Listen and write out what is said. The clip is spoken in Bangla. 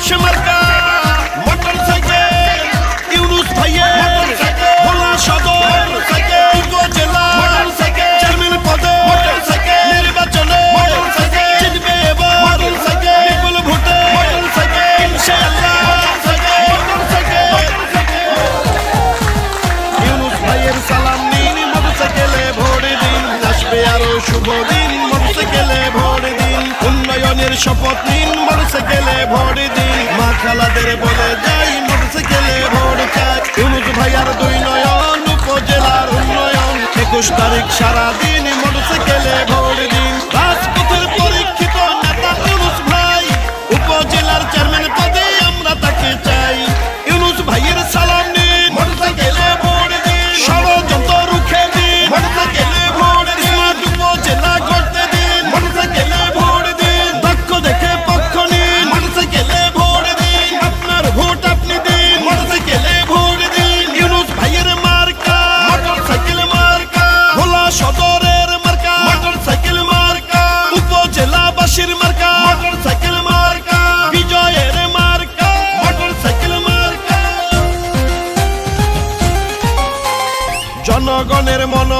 মানুষ মার্কা মোটরসাইকেল ইউনুস ভাইয়ের ভোলা সদর উপজেলা চেয়ারম্যান পদে নির্বাচনে জিতবে এবার বিপুল ভোটে ইনশাআল্লাহ। ইউনুস ভাইয়ের সালাম নিন, মোটরসাইকেলে ভোট দিন, আসবে আরো শুভ দিন, মোটরসাইকেলে ভোট দিন। উন্নয়নের শপথ নিন, মোটরসাইকেলে ভোট দিন, মা খালাদের বলে যাই মোটরসাইকেলে ভোট চাই। ইউনুস ভাইয়ার 2 নয়ন উপজেলার উন্নয়ন, 21 তারিখ সারাদিন মোটরসাইকেলে ভোট দিন। রাজপথের পরীক্ষিত নেতা ইউনুস ভাই, উপজেলার চেয়ারম্যান পদে আমরা তাকে চাই। ইউনুস ভাইয়ের সালাম নিন, মোটরসাইকেলে ভোট দিন, ষড়যন্ত্র রুখে দিন, মোটরসাইকেলে ভোট দিন, উপজেলা করতে দিন, মোটরসাইকেলে ভোট দিন, দক্ষ দেখে পক্ষ নিন, মোটরসাইকেলে ভোট দিন, আপনার ভোট আপনি দিন, মোটরসাইকেলে ভোট দিন। ইউনুস ভাইয়ের মার্কা মোটরসাইকেল মার্কা, ভোলা সদরের মার্কা মোটরসাইকেল মার্কা, উপজেলাবাসীর মার্কা মোটরসাইকেল মার্কা, বিজয়ের মার্কা মোটরসাইকেল মার্কা। জনগণের মন